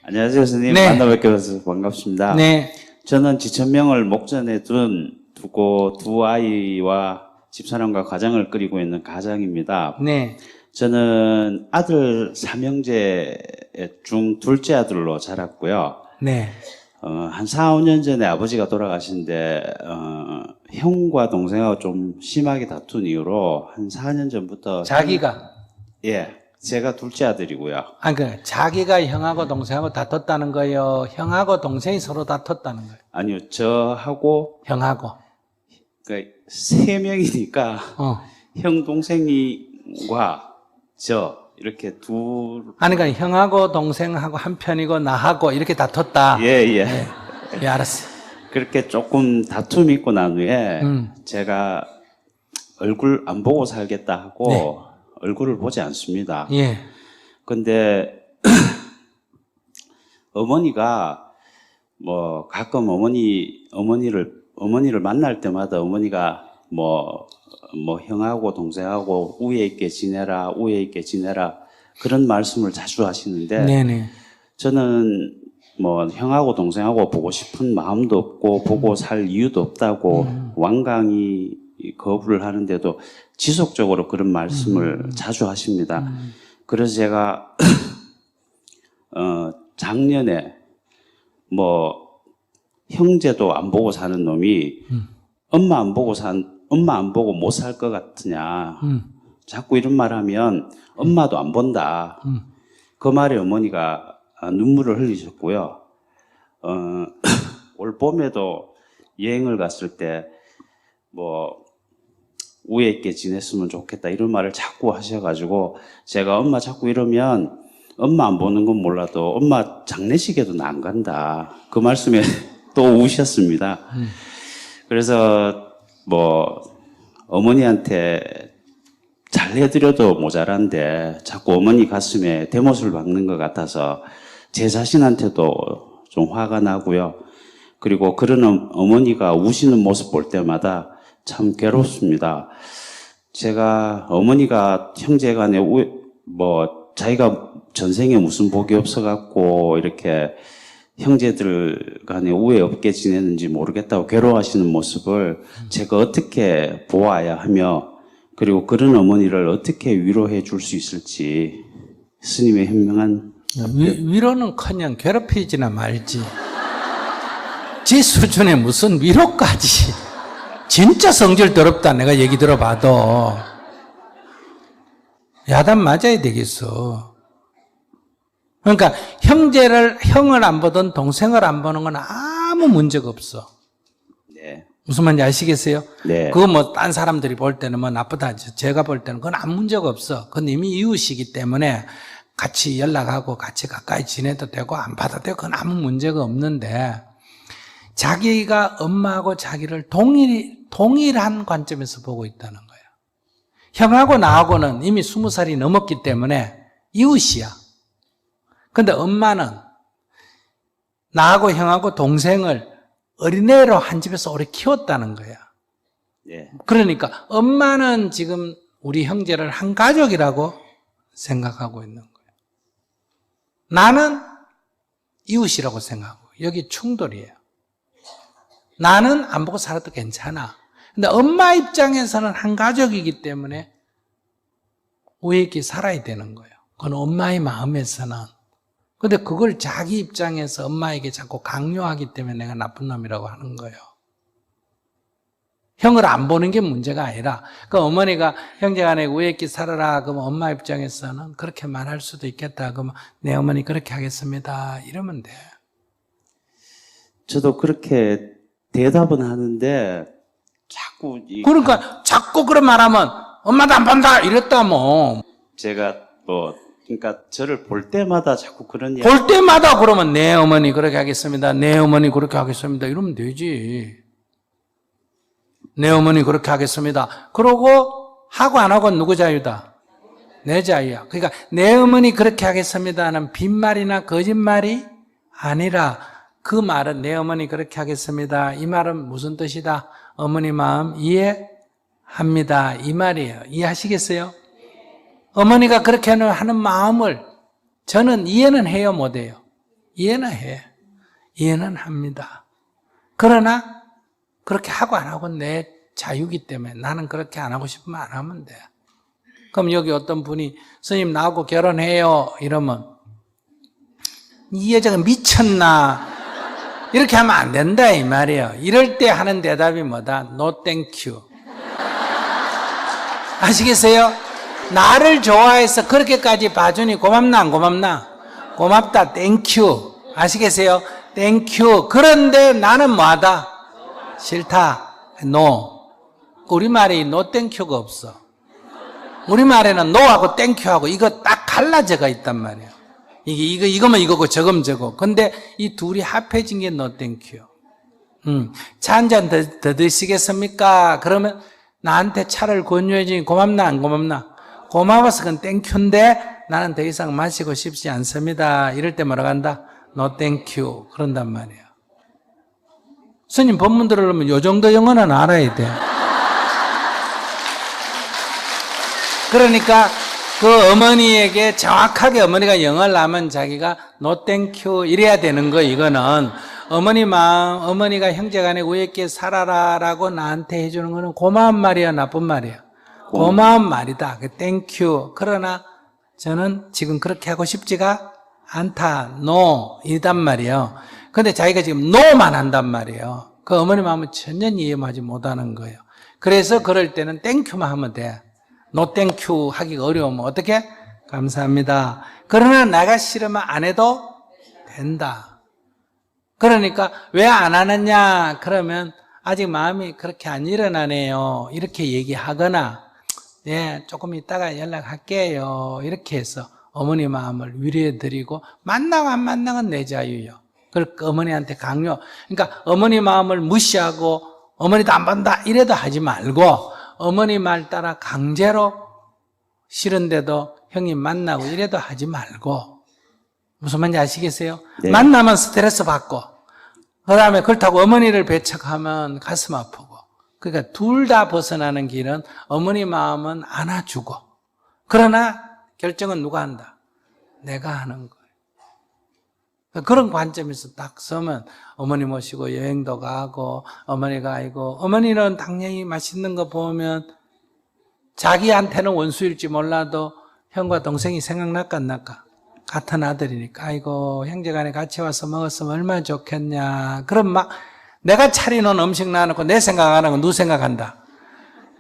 안녕하세요, 선생님. 네. 만나 뵙게 돼서 반갑습니다. 네. 저는 지천명을 목전에 두고 두 아이와 집사람과 가정을 꾸리고 있는 가장입니다. 네. 저는 아들 삼형제 중 둘째 아들로 자랐고요. 네. 한 4, 5년 전에 아버지가 돌아가신데, 형과 동생하고 좀 심하게 다툰 이유로 한 4년 전부터. 자기가. 예. 제가 둘째 아들이고요. 자기가 형하고 동생하고 다퉜다는 거예요? 형하고 동생이 서로 다퉜다는 거예요? 아니요, 저하고, 형하고. 그러니까 3명이니까, 형, 동생이과 저, 이렇게 그러니까 형하고 동생하고 한 편이고 나하고 이렇게 다퉜다. 예. 네. 예, 알았어요. 그렇게 조금 다툼이 있고 난 후에, 제가 얼굴 안 보고 살겠다 하고, 네. 얼굴을 보지 않습니다. 예. 근데, 어머니가, 가끔 어머니를 만날 때마다 어머니가 형하고 동생하고 우애 있게 지내라, 그런 말씀을 자주 하시는데, 네네. 저는 형하고 동생하고 보고 싶은 마음도 없고, 보고 살 이유도 없다고 완강히 거부를 하는데도 지속적으로 그런 말씀을 자주 하십니다. 그래서 제가, 작년에, 형제도 안 보고 사는 놈이, 엄마 안 보고 못 살 것 같으냐. 자꾸 이런 말 하면 엄마도 안 본다. 그 말에 어머니가 눈물을 흘리셨고요. 올 봄에도 여행을 갔을 때, 우애 있게 지냈으면 좋겠다. 이런 말을 자꾸 하셔가지고, 제가 엄마 자꾸 이러면, 엄마 안 보는 건 몰라도 엄마 장례식에도 나 안 간다. 그 말씀에 또 우셨습니다. 그래서 어머니한테 잘해드려도 모자란데 자꾸 어머니 가슴에 대못을 박는 것 같아서 제 자신한테도 좀 화가 나고요. 그리고 그런 어머니가 우시는 모습 볼 때마다 참 괴롭습니다. 제가 어머니가 형제간에 자기가 전생에 무슨 복이 없어갖고 이렇게 형제들 간에 우애 없게 지내는지 모르겠다고 괴로워하시는 모습을 제가 어떻게 보아야 하며, 그리고 그런 어머니를 어떻게 위로해 줄 수 있을지 스님의 현명한 위로는커녕 괴롭히지나 말지. 지 수준에 무슨 위로까지. 진짜 성질 더럽다. 내가 얘기 들어봐도. 야단 맞아야 되겠어. 그러니까 형을 안 보든 동생을 안 보는 건 아무 문제가 없어. 네. 무슨 말인지 아시겠어요? 네. 그거 딴 사람들이 볼 때는 나쁘다. 제가 볼 때는 그건 아무 문제가 없어. 그건 이미 이웃이기 때문에 같이 연락하고 같이 가까이 지내도 되고 안 봐도 되고 그건 아무 문제가 없는데, 자기가 엄마하고 자기를 동일한 관점에서 보고 있다는 거예요. 형하고 나하고는 이미 20살이 넘었기 때문에 이웃이야. 근데 엄마는 나하고 형하고 동생을 어린애로 한 집에서 오래 키웠다는 거야. 네. 그러니까 엄마는 지금 우리 형제를 한 가족이라고 생각하고 있는 거예요. 나는 이웃이라고 생각하고, 여기 충돌이에요. 나는 안 보고 살아도 괜찮아. 근데 엄마 입장에서는 한 가족이기 때문에 우애 있게 살아야 되는 거예요. 그건 엄마의 마음에서는. 근데 그걸 자기 입장에서 엄마에게 자꾸 강요하기 때문에 내가 나쁜 놈이라고 하는 거예요. 형을 안 보는 게 문제가 아니라, 그 어머니가 형제간에 우애 있게 살아라. 그러면 엄마 입장에서는 그렇게 말할 수도 있겠다. 그러면 내 어머니 그렇게 하겠습니다. 이러면 돼. 저도 그렇게 대답은 하는데 그러니까 자꾸 그런 말하면 엄마도 안 본다 이랬다 뭐. 제가 그러니까 저를 볼 때마다 자꾸 그런 볼 때마다 그러면 내 어머니 그렇게 하겠습니다. 내 어머니 그렇게 하겠습니다. 이러면 되지. 내 어머니 그렇게 하겠습니다. 그러고 하고 안 하고는 누구 자유다? 내 자유야. 그러니까 내 어머니 그렇게 하겠습니다는 빈말이나 거짓말이 아니라, 그 말은 내 어머니 그렇게 하겠습니다. 이 말은 무슨 뜻이다? 어머니 마음 이해합니다. 이 말이에요. 이해하시겠어요? 어머니가 그렇게 하는 마음을 저는 이해는 해요, 못해요? 이해는 해. 이해는 합니다. 그러나 그렇게 하고 안 하고 내 자유기 때문에 나는 그렇게 안 하고 싶으면 안 하면 돼. 그럼 여기 어떤 분이 스님 나하고 결혼해요 이러면 이 여자가 미쳤나 이렇게 하면 안 된다 이 말이에요. 이럴 때 하는 대답이 뭐다? No thank you. 아시겠어요? 나를 좋아해서 그렇게까지 봐주니 고맙나 안 고맙나? 고맙다 thank you. 아시겠어요? thank you. 그런데 나는 뭐하다? 싫다 no. 우리말에 no thank you가 없어. 우리말에는 no하고 thank you하고 이거 딱 갈라져가 있단 말이에요. 이거면 이거고 저거면 저거. 근데 이 둘이 합해진 게 no thank you. 차 한 잔 더 드시겠습니까? 그러면 나한테 차를 권유해 주니 고맙나 안 고맙나? 고마워서 그건 땡큐인데 나는 더 이상 마시고 싶지 않습니다. 이럴 때 뭐라고 한다? No thank you. 그런단 말이에요. 스님 법문 들으려면 요 정도 영어는 알아야 돼. 그러니까 그 어머니에게 정확하게 어머니가 영어를 하면 자기가 no thank you 이래야 되는 거. 이거는 어머니 마음, 어머니가 형제간에 우애 있게 살아라라고 나한테 해주는 거는 고마운 말이야, 나쁜 말이야? 고마운 말이다. thank you. 그러나 저는 지금 그렇게 하고 싶지가 않다. no 이단 말이에요. 근데 자기가 지금 no만 한단 말이에요. 그 어머니 마음은 전혀 이해하지 못하는 거예요. 그래서 그럴 때는 thank you만 하면 돼. no thank you 하기가 어려우면 어떻게? 감사합니다. 그러나 내가 싫으면 안 해도 된다. 그러니까 왜 안 하느냐? 그러면 아직 마음이 그렇게 안 일어나네요. 이렇게 얘기하거나 네, 조금 이따가 연락할게요. 이렇게 해서 어머니 마음을 위로해드리고 만나고 안 만나건 내 자유요. 그러니까 어머니한테 강요. 그러니까 어머니 마음을 무시하고 어머니도 안 본다 이래도 하지 말고 어머니 말 따라 강제로 싫은데도 형님 만나고 이래도 하지 말고 무슨 말인지 아시겠어요? 네. 만나면 스트레스 받고 그 다음에 그렇다고 어머니를 배척하면 가슴 아프고 그러니까 둘 다 벗어나는 길은 어머니 마음은 안아주고 그러나 결정은 누가 한다? 내가 하는 거예요. 그런 관점에서 딱 서면 어머니 모시고 여행도 가고 어머니가 아이고 어머니는 당연히 맛있는 거 보면 자기한테는 원수일지 몰라도 형과 동생이 생각날까 안 날까? 같은 아들이니까 아이고 형제간에 같이 와서 먹었으면 얼마나 좋겠냐. 그럼 막 내가 차리는 음식 놔놓고 내 생각 안 하고 누 생각한다?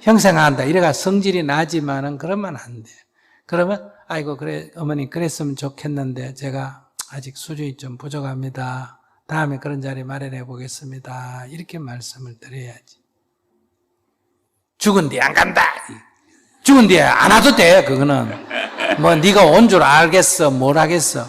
형 생각한다. 이래가 성질이 나지만은 그러면 안 돼. 그러면 아이고 그래 어머니 그랬으면 좋겠는데 제가 아직 수준이 좀 부족합니다. 다음에 그런 자리 마련해 보겠습니다. 이렇게 말씀을 드려야지. 죽은 뒤에 안 간다. 죽은 뒤에 안 와도 돼. 그거는 뭐 네가 온 줄 알겠어. 뭘 하겠어.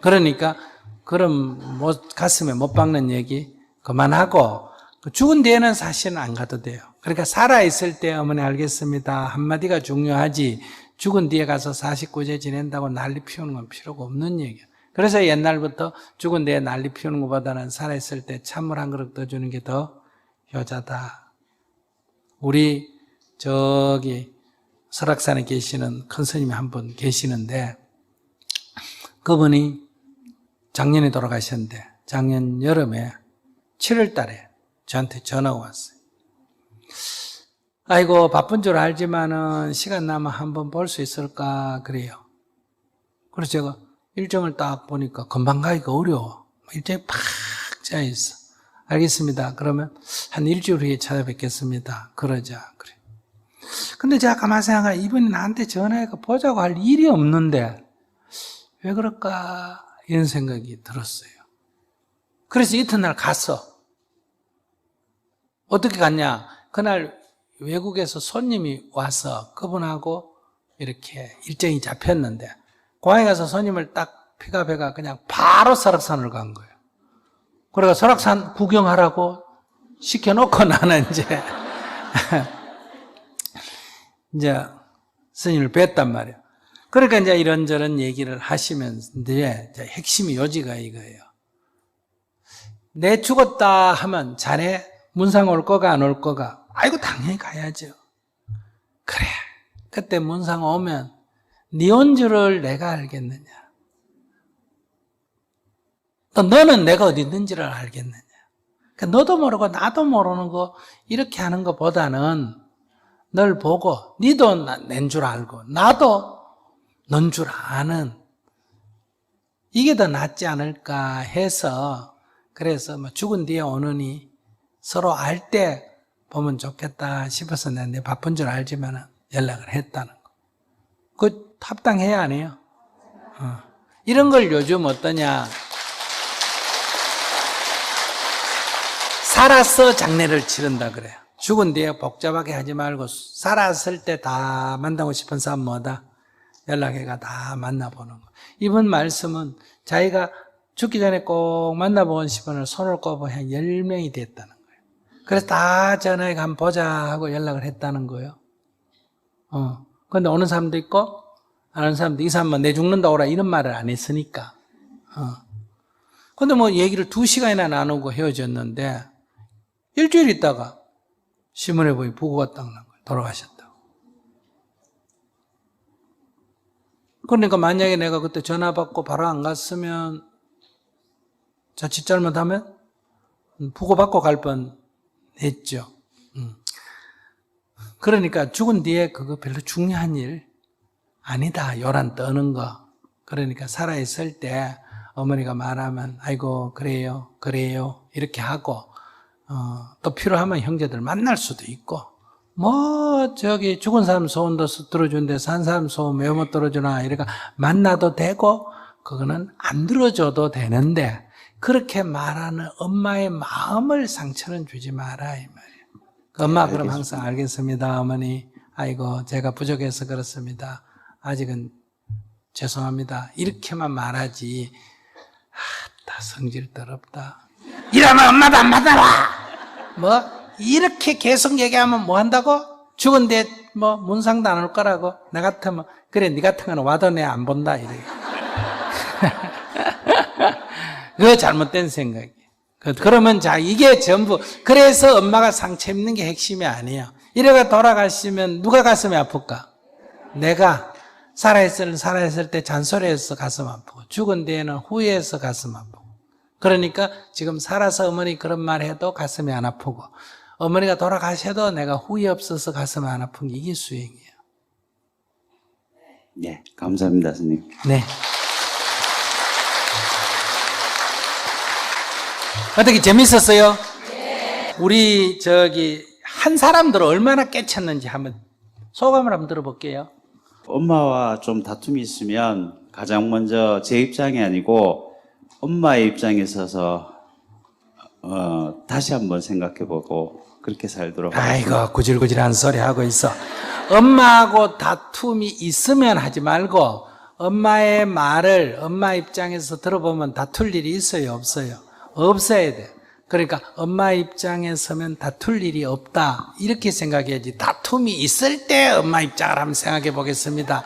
그러니까 그럼 가슴에 못 박는 얘기 그만하고 죽은 뒤에는 사실은 안 가도 돼요. 그러니까 살아있을 때 어머니 알겠습니다. 한마디가 중요하지 죽은 뒤에 가서 49제 지낸다고 난리 피우는 건 필요가 없는 얘기야. 그래서 옛날부터 죽은 뒤에 난리 피우는 것보다는 살아있을 때 찬물 한 그릇 떠주는 게 더 효자다. 우리 저기 설악산에 계시는 큰 스님이 한 분 계시는데 그분이 작년에 돌아가셨는데 작년 여름에 7월 달에 저한테 전화가 왔어요. 아이고 바쁜 줄 알지만은 시간 나면 한번 볼 수 있을까 그래요. 그래서 제가 일정을 딱 보니까 금방 가기가 어려워. 일정이 팍 짜있어. 알겠습니다. 그러면 한 일주일 후에 찾아뵙겠습니다. 그러자 그래. 근데 제가 가만히 생각하면 이분이 나한테 전화해서 보자고 할 일이 없는데 왜 그럴까 이런 생각이 들었어요. 그래서 이튿날 갔어. 어떻게 갔냐? 그날 외국에서 손님이 와서 그분하고 이렇게 일정이 잡혔는데 고향에 가서 손님을 딱 픽업해가 그냥 바로 설악산을 간 거예요. 그래서 설악산 구경하라고 시켜놓고 나는 이제 스님을 뵀단 말이에요. 그러니까 이제 이런저런 얘기를 하시면서 이제 핵심이 요지가 이거예요. 내 죽었다 하면 자네 문상 올 거가 안 올 거가? 아이고 당연히 가야죠. 그래 그때 문상 오면 네 온 줄을 내가 알겠느냐. 또 너는 내가 어디 있는지를 알겠느냐. 그러니까 너도 모르고 나도 모르는 거 이렇게 하는 것보다는 널 보고 니도 낸 줄 알고 나도 넌 줄 아는 이게 더 낫지 않을까 해서 그래서 뭐 죽은 뒤에 오느니 서로 알 때 보면 좋겠다 싶어서 내가 바쁜 줄 알지만 연락을 했다는 거. 그 합당해야 안 해요? 이런 걸 요즘 어떠냐. 살아서 장례를 치른다 그래요. 죽은 뒤에 복잡하게 하지 말고 살았을 때 다 만나고 싶은 사람 뭐다? 연락해가 다 만나보는 거. 이번 말씀은 자기가 죽기 전에 꼭 만나보고 싶은 손을 꼽아 한 10명이 됐다는 거예요. 그래서 다 전화해 한번 보자 하고 연락을 했다는 거예요. 근데 오는 사람도 있고 안 오는 사람도 이 사람은 내 죽는다 오라 이런 말을 안 했으니까. 근데 뭐 얘기를 2시간이나 나누고 헤어졌는데 일주일 있다가 신문에 보니 부고가 딱 난 거예요. 돌아가셨다고. 그러니까 만약에 내가 그때 전화 받고 바로 안 갔으면 자칫 잘못하면 부고 받고 갈 뻔했죠. 그러니까 죽은 뒤에 그거 별로 중요한 일 아니다. 요란 떠는 거. 그러니까 살아있을 때 어머니가 말하면 아이고 그래요 이렇게 하고 또 필요하면 형제들 만날 수도 있고 뭐 저기 죽은 사람 소원도 들어주는데 산 사람 소원 왜 못 들어주나 이러니까 만나도 되고 그거는 안 들어줘도 되는데 그렇게 말하는 엄마의 마음을 상처는 주지 마라 이 말이에요. 엄마 그럼 항상 알겠습니다 어머니 아이고 제가 부족해서 그렇습니다 아직은 죄송합니다 이렇게만 말하지 다 성질 더럽다 이러면 엄마도 안 만나라 뭐 이렇게 계속 얘기하면 뭐 한다고? 죽은데 뭐 문상도 안 올 거라고 나 같으면 그래 네 같은 거는 와도 내 안 본다 이래. 그거 잘못된 생각이에요. 그러면 자 이게 전부 그래서 엄마가 상처 입는 게 핵심이 아니에요. 이래가 돌아가시면 누가 가슴이 아플까? 내가 살아있을 때 잔소리해서 가슴 아프고 죽은 뒤에는 후회해서 가슴 아프고 그러니까 지금 살아서 어머니 그런 말 해도 가슴이 안 아프고 어머니가 돌아가셔도 내가 후회 없어서 가슴이 안 아픈 게 이게 수행이에요. 네, 감사합니다, 선생님. 네. 어떻게 재밌었어요? 네. 우리 한 사람들 얼마나 깨쳤는지 한번 소감을 한번 들어볼게요. 엄마와 좀 다툼이 있으면 가장 먼저 제 입장이 아니고 엄마의 입장에 서서 다시 한번 생각해보고 그렇게 살도록 하겠습니다. 아이고 구질구질한 소리 하고 있어. 엄마하고 다툼이 있으면 하지 말고 엄마의 말을 엄마 입장에서 들어보면 다툴 일이 있어요 없어요? 없어야 돼. 그러니까 엄마 입장에 서면 다툴 일이 없다 이렇게 생각해야지. 다툼이 있을 때 엄마 입장을 한번 생각해 보겠습니다.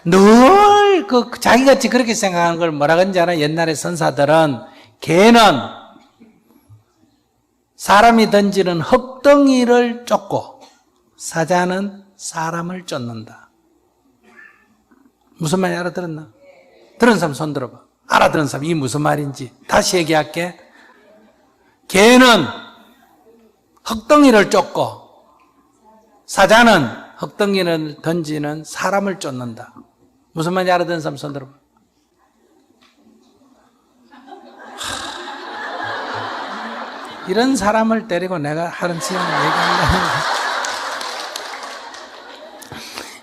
늘 자기같이 그렇게 생각하는 걸 뭐라 그런지 알아? 옛날에 선사들은 개는 사람이 던지는 흙덩이를 쫓고 사자는 사람을 쫓는다. 무슨 말인지 알아들었나? 들은 사람 손 들어봐. 알아들은 사람 이게 무슨 말인지 다시 얘기할게. 개는 흙덩이를 쫓고 사자는 흙덩이를 던지는 사람을 쫓는다. 무슨 말인지 알아듣는 사람 손 들어봐. 이런 사람을 데리고 내가 하는 시간을 얘기한다는 거야.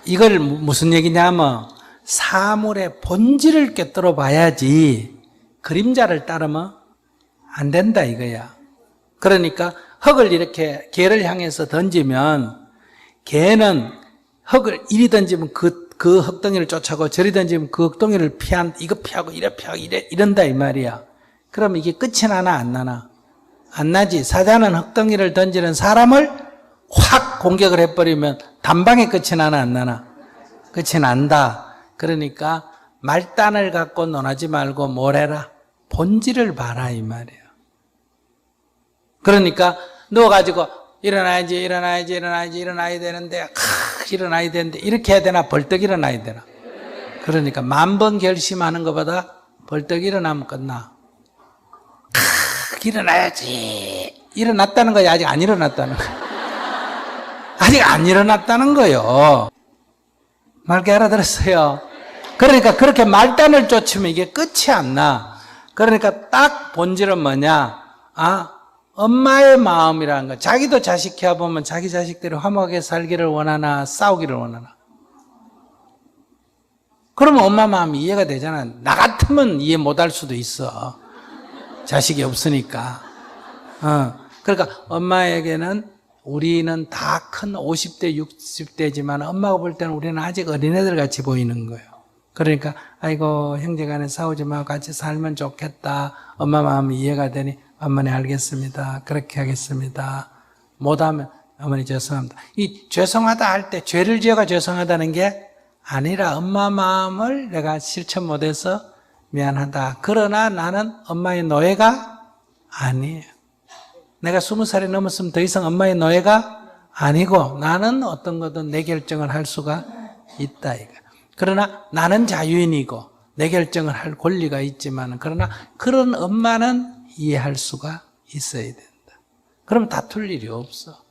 이걸 무슨 얘기냐면 사물의 본질을 꿰뚫어 봐야지 그림자를 따르면 안 된다 이거야. 그러니까 흙을 이렇게 개를 향해서 던지면 개는 흙을 이리 던지면 그 흙덩이를 쫓아가고 저리 던지면 그 흙덩이를 이거 피하고 이래 피하고 이런다 이 말이야. 그럼 이게 끝이 나나 안 나나? 안 나지. 사자는 흙덩이를 던지는 사람을 확 공격을 해버리면 단방에 끝이 나나 안 나나? 끝이 난다. 그러니까 말단을 갖고 논하지 말고 뭘 해라? 본질을 봐라 이 말이야. 그러니까 누워가지고 일어나야 되는데 이렇게 해야 되나 벌떡 일어나야 되나? 그러니까 10,000번 결심하는 것보다 벌떡 일어나면 끝나. 일어나야지. 일어났다는 거야, 아직 안 일어났다는 거야. 아직 안 일어났다는 거요. 말게 알아들었어요? 그러니까 그렇게 말단을 쫓으면 이게 끝이 안 나. 그러니까 딱 본질은 뭐냐? 엄마의 마음이라는 거. 자기도 자식 키워보면 자기 자식들이 화목하게 살기를 원하나 싸우기를 원하나. 그러면 엄마 마음이 이해가 되잖아. 나 같으면 이해 못할 수도 있어. 자식이 없으니까. 그러니까 엄마에게는 우리는 다 큰 50대, 60대지만 엄마가 볼 때는 우리는 아직 어린애들 같이 보이는 거예요. 그러니까 아이고 형제간에 싸우지 말고 같이 살면 좋겠다. 엄마 마음이 이해가 되니 어머니 알겠습니다. 그렇게 하겠습니다. 못하면 어머니 죄송합니다. 이 죄송하다 할 때 죄를 지어가 죄송하다는 게 아니라 엄마 마음을 내가 실천 못해서 미안하다. 그러나 나는 엄마의 노예가 아니에요. 내가 20살이 넘었으면 더 이상 엄마의 노예가 아니고 나는 어떤 거든 내 결정을 할 수가 있다 이거. 그러나 나는 자유인이고 내 결정을 할 권리가 있지만 그러나 그런 엄마는 이해할 수가 있어야 된다. 그러면 다툴 일이 없어.